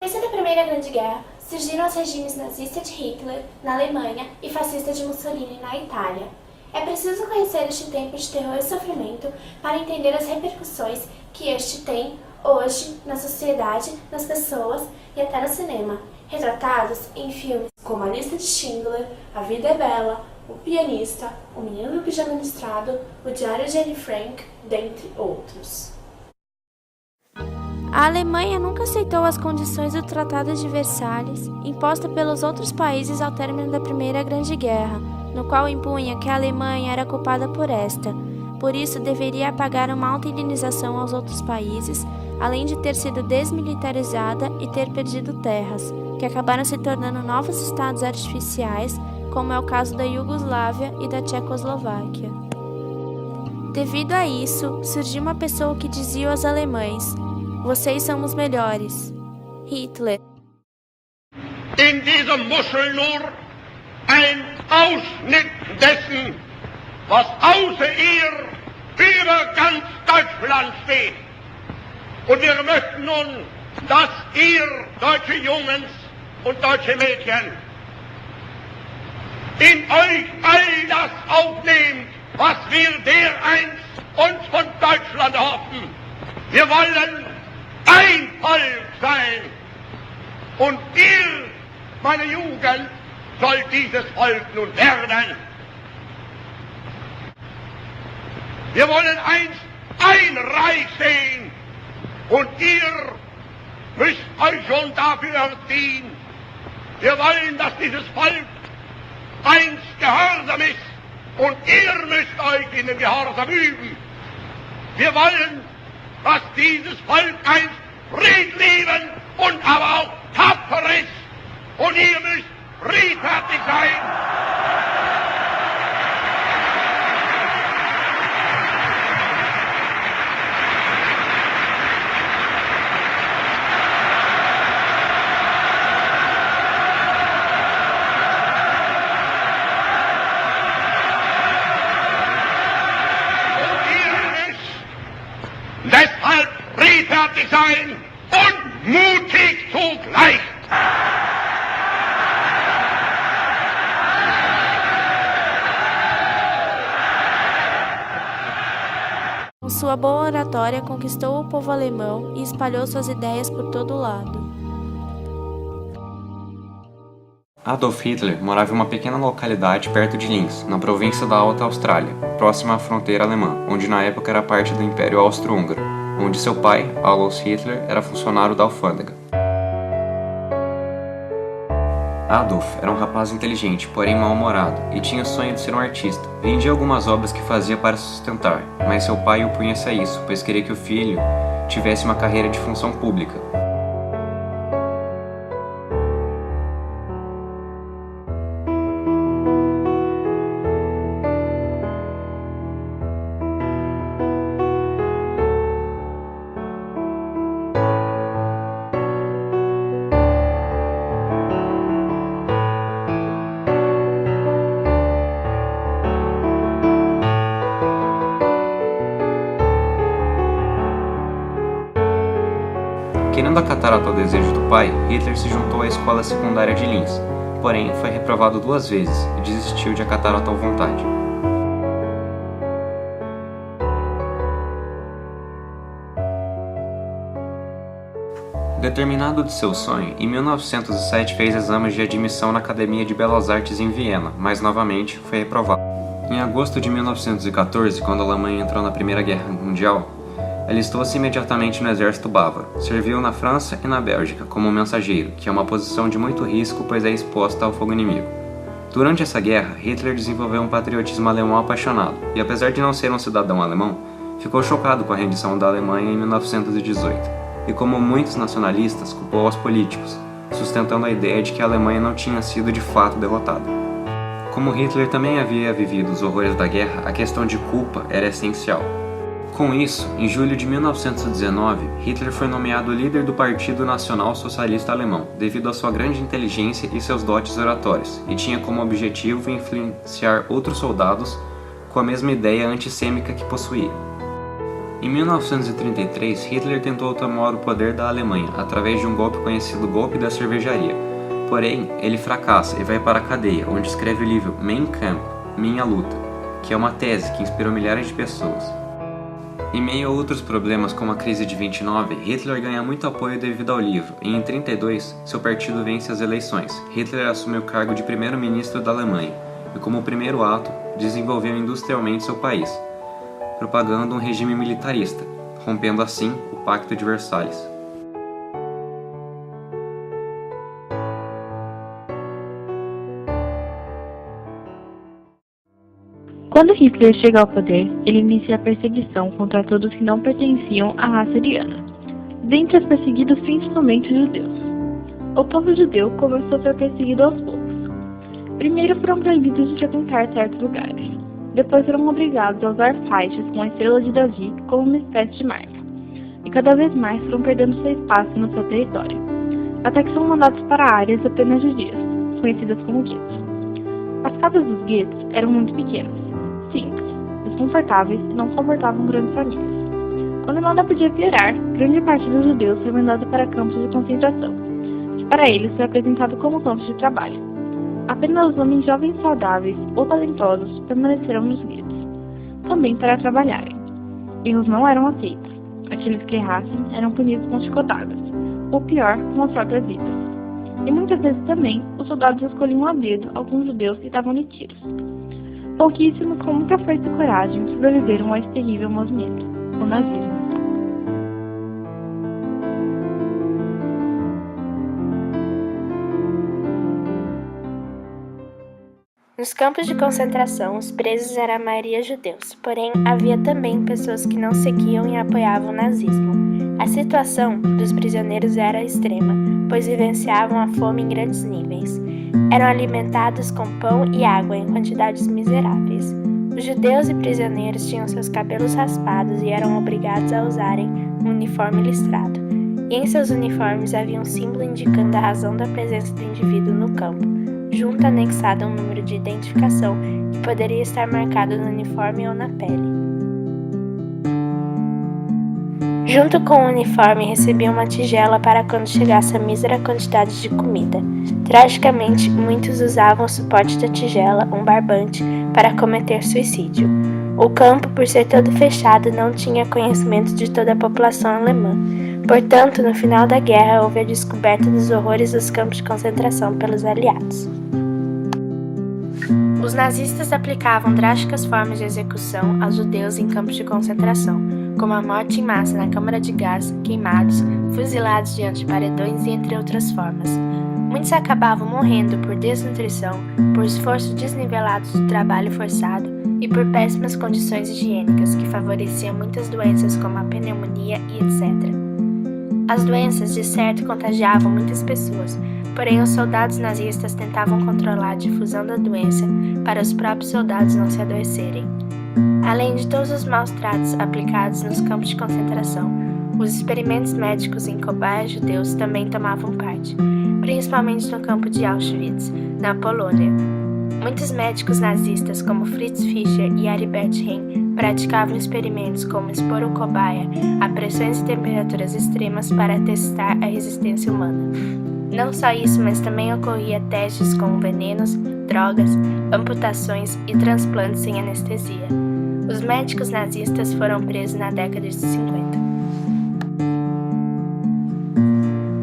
Depois da Primeira Grande Guerra, surgiram os regimes nazista de Hitler na Alemanha e fascista de Mussolini na Itália. É preciso conhecer este tempo de terror e sofrimento para entender as repercussões que este tem hoje na sociedade, nas pessoas e até no cinema, retratados em filmes como A Lista de Schindler, A Vida é Bela, O Pianista, O Menino do Pijama Listrado, O Diário de Anne Frank, dentre outros. A Alemanha nunca aceitou as condições do Tratado de Versalhes, imposta pelos outros países ao término da Primeira Grande Guerra, no qual impunha que a Alemanha era culpada por esta. Por isso, deveria pagar uma alta indenização aos outros países, além de ter sido desmilitarizada e ter perdido terras, que acabaram se tornando novos estados artificiais, como é o caso da Iugoslávia e da Tchecoslováquia. Devido a isso, surgiu uma pessoa que dizia aos alemães: "Vocês são os melhores." Hitler. In dieser Muschel nur ein Ausschnitt dessen, was außer ihr über ganz Deutschland steht. Und wir möchten nun, dass ihr, deutsche Jungs und deutsche Mädchen, in euch all das aufnehmt, was wir dereinst uns von Deutschland hoffen. Wir wollen ein Volk sein. Und ihr, meine Jugend, soll dieses Volk nun werden. Wir wollen einst ein Reich sehen. Und ihr müsst euch schon dafür erziehen. Wir wollen, dass dieses Volk einst gehorsam ist. Und ihr müsst euch in den Gehorsam üben. Wir wollen, dass dieses Volk einst friedliebend und aber auch tapfer ist. Und ihr müsst friedfertig sein. Deshalb friedfertig sein und mutig zugleich. Com sua boa oratória, conquistou o povo alemão e espalhou suas ideias por todo o lado. Adolf Hitler morava em uma pequena localidade perto de Linz, na província da Alta Austrália, próxima à fronteira alemã, onde na época era parte do Império Austro-Húngaro, onde seu pai, Alois Hitler, era funcionário da alfândega. Adolf era um rapaz inteligente, porém mal-humorado, e tinha o sonho de ser um artista. Vendia algumas obras que fazia para sustentar, mas seu pai o punha-se a isso, pois queria que o filho tivesse uma carreira de função pública. Querendo acatar ao desejo do pai, Hitler se juntou à escola secundária de Linz, porém foi reprovado 2 vezes e desistiu de acatar a tal vontade. Determinado de seu sonho, em 1907 fez exames de admissão na Academia de Belas Artes em Viena, mas novamente foi reprovado. Em agosto de 1914, quando a Alemanha entrou na Primeira Guerra Mundial, alistou-se imediatamente no exército bávaro. Serviu na França e na Bélgica como mensageiro, que é uma posição de muito risco, pois é exposta ao fogo inimigo. Durante essa guerra, Hitler desenvolveu um patriotismo alemão apaixonado, e apesar de não ser um cidadão alemão, ficou chocado com a rendição da Alemanha em 1918, e como muitos nacionalistas, culpou aos políticos, sustentando a ideia de que a Alemanha não tinha sido de fato derrotada. Como Hitler também havia vivido os horrores da guerra, a questão de culpa era essencial. Com isso, em julho de 1919, Hitler foi nomeado líder do Partido Nacional Socialista Alemão, devido à sua grande inteligência e seus dotes oratórios, e tinha como objetivo influenciar outros soldados com a mesma ideia antissêmica que possuía. Em 1933, Hitler tentou tomar o poder da Alemanha através de um golpe conhecido Golpe da Cervejaria. Porém, ele fracassa e vai para a cadeia, onde escreve o livro Mein Kampf, Minha Luta, que é uma tese que inspirou milhares de pessoas. Em meio a outros problemas como a crise de 29, Hitler ganha muito apoio devido ao livro, e em 32, seu partido vence as eleições. Hitler assume o cargo de primeiro-ministro da Alemanha, e como primeiro ato, desenvolveu industrialmente seu país, propagando um regime militarista, rompendo assim o Pacto de Versalhes. Quando Hitler chega ao poder, ele inicia a perseguição contra todos que não pertenciam à raça ariana, dentre os perseguidos principalmente os judeus. O povo judeu começou a ser perseguido aos poucos. Primeiro foram proibidos de frequentar certos lugares. Depois foram obrigados a usar faixas com a estrela de Davi como uma espécie de marca. E cada vez mais foram perdendo seu espaço no seu território, até que são mandados para áreas apenas judias, conhecidas como guetos. As casas dos guetos eram muito pequenas, simples, desconfortáveis e não comportavam grandes famílias. Quando nada podia piorar, grande parte dos judeus foi mandada para campos de concentração, que para eles foi apresentado como campos de trabalho. Apenas os homens jovens saudáveis ou talentosos permaneceram nos guetos, também para trabalharem. Erros não eram aceitos. Aqueles que errassem eram punidos com chicotadas, ou pior, com as próprias vidas. E muitas vezes também, os soldados escolhiam a dedo alguns judeus que davam-lhe tiros. Pouquíssimos, com muita força e coragem, sobreviveram a esse terrível movimento, o nazismo. Nos campos de concentração, os presos eram a maioria judeus, porém havia também pessoas que não seguiam e apoiavam o nazismo. A situação dos prisioneiros era extrema, pois vivenciavam a fome em grandes níveis. Eram alimentados com pão e água em quantidades miseráveis. Os judeus e prisioneiros tinham seus cabelos raspados e eram obrigados a usarem um uniforme listrado. E em seus uniformes havia um símbolo indicando a razão da presença do indivíduo no campo, junto anexado a um número de identificação que poderia estar marcado no uniforme ou na pele. Junto com o uniforme recebia uma tigela para quando chegasse a mísera quantidade de comida. Tragicamente, muitos usavam o suporte da tigela, um barbante, para cometer suicídio. O campo, por ser todo fechado, não tinha conhecimento de toda a população alemã. Portanto, no final da guerra, houve a descoberta dos horrores dos campos de concentração pelos aliados. Os nazistas aplicavam drásticas formas de execução aos judeus em campos de concentração, como a morte em massa na câmara de gás, queimados, fuzilados diante de paredões e entre outras formas. Muitos acabavam morrendo por desnutrição, por esforço desnivelado do trabalho forçado e por péssimas condições higiênicas que favoreciam muitas doenças como a pneumonia e etc. As doenças, de certo, contagiavam muitas pessoas, porém os soldados nazistas tentavam controlar a difusão da doença para os próprios soldados não se adoecerem. Além de todos os maus tratos aplicados nos campos de concentração, os experimentos médicos em cobaias judeus também tomavam parte, principalmente no campo de Auschwitz, na Polônia. Muitos médicos nazistas, como Fritz Fischer e Heribert Heim, praticavam experimentos como expor o cobaia a pressões e temperaturas extremas para testar a resistência humana. Não só isso, mas também ocorria testes com venenos, drogas, amputações e transplantes sem anestesia. Os médicos nazistas foram presos na década de 50.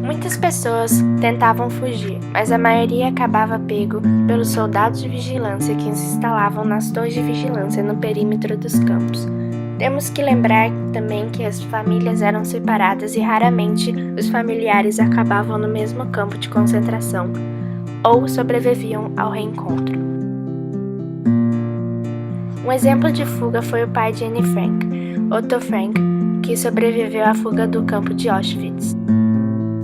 Muitas pessoas tentavam fugir, mas a maioria acabava pego pelos soldados de vigilância que se instalavam nas torres de vigilância no perímetro dos campos. Temos que lembrar também que as famílias eram separadas e raramente os familiares acabavam no mesmo campo de concentração ou sobreviviam ao reencontro. Um exemplo de fuga foi o pai de Anne Frank, Otto Frank, que sobreviveu à fuga do campo de Auschwitz.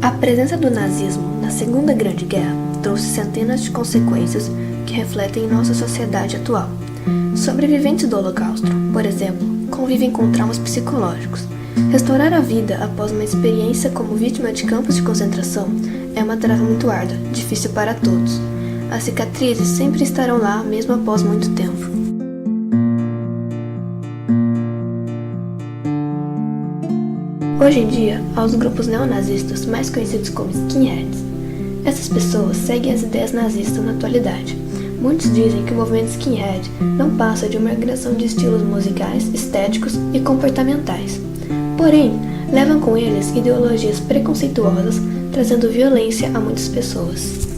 A presença do nazismo na Segunda Grande Guerra trouxe centenas de consequências que refletem em nossa sociedade atual. Sobreviventes do Holocausto, por exemplo, convivem com traumas psicológicos. Restaurar a vida após uma experiência como vítima de campos de concentração é uma tarefa muito árdua, difícil para todos. As cicatrizes sempre estarão lá mesmo após muito tempo. Hoje em dia, há os grupos neonazistas, mais conhecidos como skinheads. Essas pessoas seguem as ideias nazistas na atualidade. Muitos dizem que o movimento skinhead não passa de uma migração de estilos musicais, estéticos e comportamentais. Porém, levam com eles ideologias preconceituosas, trazendo violência a muitas pessoas.